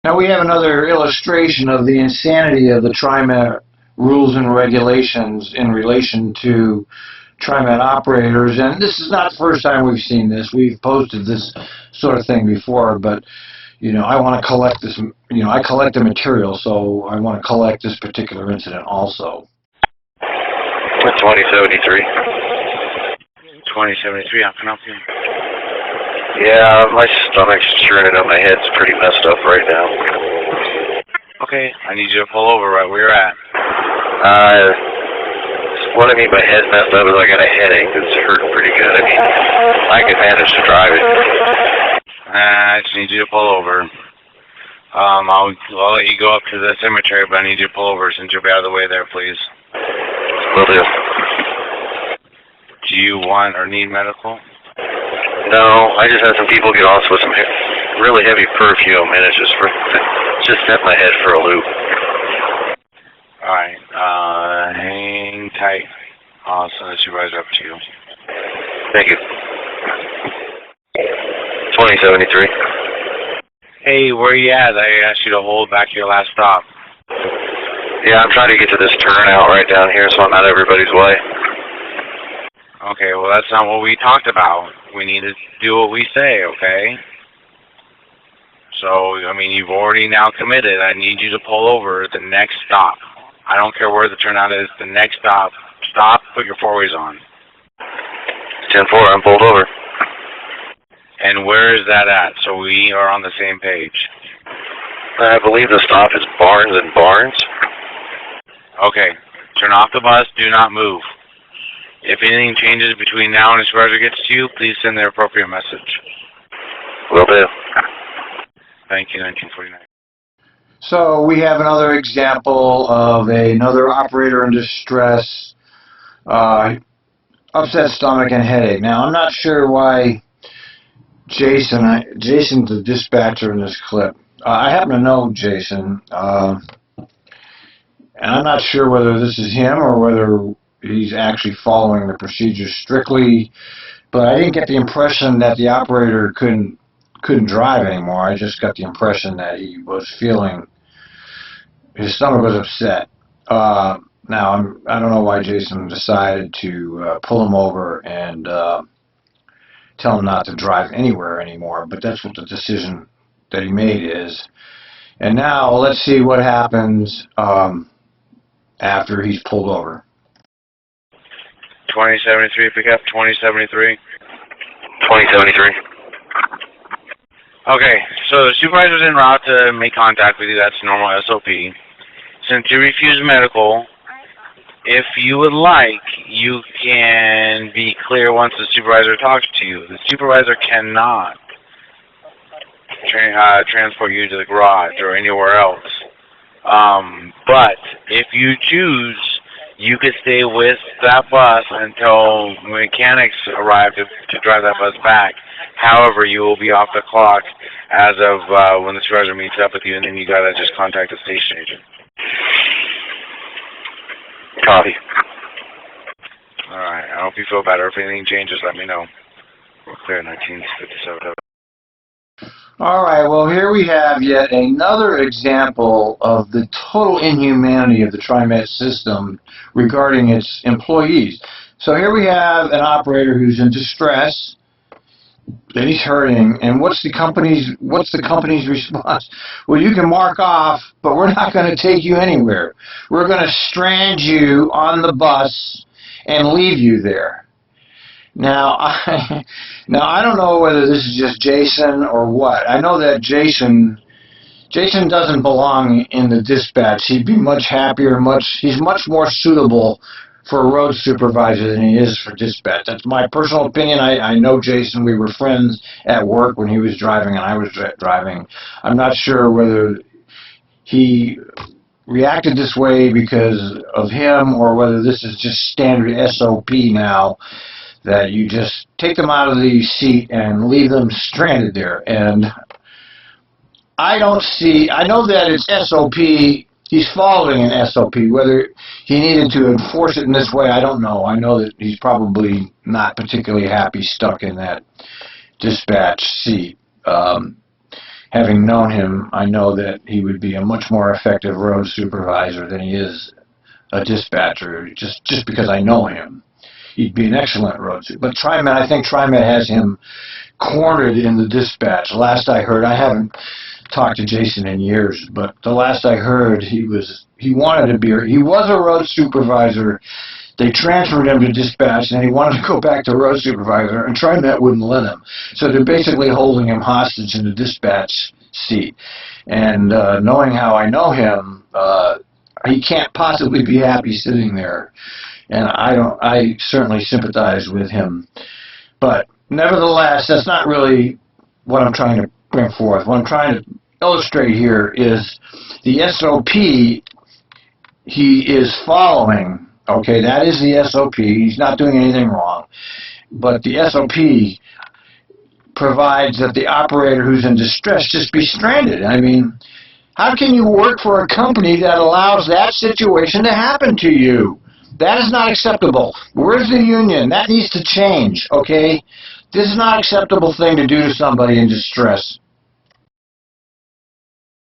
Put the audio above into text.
Now we have another illustration of the insanity of the Trimet rules and regulations in relation to Trimet operators, and this is not the first time we've seen this. We've posted this sort of thing before, but I want to collect this. I collect the material, so I want to collect this particular incident also. 2073. 2073, how can I help you? Yeah, my stomach's churning up. My head's pretty messed up right now. Okay, I need you to pull over right where you're at. What I mean by head messed up is I got a headache that's hurting pretty good. I mean, I can manage to drive it. I just need you to pull over. I'll let you go up to the cemetery, but I need you to pull over since you'll be out of the way there, please. Will do. Do you want or need medical? No, I just had some people get off with some really heavy perfume, and it just sent my head for a loop. Alright, hang tight. I'll send the supervisor up to you. Thank you. 2073. Hey, where you at? I asked you to hold back your last stop. Yeah, I'm trying to get to this turnout right down here so I'm out of everybody's way. Okay, well that's not what we talked about. We need to do what we say, okay? So, I mean, you've already now committed. I need you to pull over at the next stop. I don't care where the turnout is. The next stop. Stop, put your four-ways on. 10-4, I'm pulled over. And where is that at? So we are on the same page. I believe the stop is Barnes and Barnes. Okay, turn off the bus. Do not move. If anything changes between now and the supervisor gets to you, please send the appropriate message. Will do. Thank you, 1949. So we have another example of another operator in distress, upset stomach and headache. Now I'm not sure why Jason's the dispatcher in this clip. I happen to know Jason, and I'm not sure whether this is him or whether he's actually following the procedures strictly, but I didn't get the impression that the operator couldn't drive anymore. I just got the impression that he was feeling, his stomach was upset. Now, I don't know why Jason decided to pull him over and tell him not to drive anywhere anymore, but that's what the decision that he made is. And now let's see what happens after he's pulled over. 2073, pick up 2073. 2073. Okay, so the supervisor's en route to make contact with you. That's normal SOP. Since you refuse medical, if you would like, you can be clear once the supervisor talks to you. The supervisor cannot transport you to the garage or anywhere else. But if you choose, you could stay with that bus until mechanics arrive to drive that bus back. However, you will be off the clock as of when the supervisor meets up with you, and then you gotta just contact the station agent. Copy. Alright, I hope you feel better. If anything changes, let me know. We're clear, 1957. All right, well, here we have yet another example of the total inhumanity of the Trimet system regarding its employees. So here we have an operator who's in distress, and he's hurting, and what's the company's response? Well, you can mark off, but we're not going to take you anywhere. We're going to strand you on the bus and leave you there. Now, I don't know whether this is just Jason or what. I know that Jason doesn't belong in the dispatch. He'd be much happier, he's much more suitable for a road supervisor than he is for dispatch. That's my personal opinion. I know Jason. We were friends at work when he was driving and I was driving. I'm not sure whether he reacted this way because of him or whether this is just standard SOP now, that you just take them out of the seat and leave them stranded there. And I know that it's SOP, he's following an SOP. Whether he needed to enforce it in this way, I don't know. I know that he's probably not particularly happy stuck in that dispatch seat. having known him, I know that he would be a much more effective road supervisor than he is a dispatcher, just because I know him. He'd be an excellent road supervisor. But Trimet, I think Trimet has him cornered in the dispatch. Last I heard, I haven't talked to Jason in years, but the last I heard, he was a road supervisor. They transferred him to dispatch, and he wanted to go back to road supervisor, and Trimet wouldn't let him. So they're basically holding him hostage in the dispatch seat. And knowing how I know him, he can't possibly be happy sitting there. And I certainly sympathize with him. But nevertheless, that's not really what I'm trying to bring forth. What I'm trying to illustrate here is the SOP he is following. Okay, that is the SOP. He's not doing anything wrong. But the SOP provides that the operator who's in distress just be stranded. I mean, how can you work for a company that allows that situation to happen to you? That is not acceptable. Where's the union? That needs to change, okay? This is not an acceptable thing to do to somebody in distress.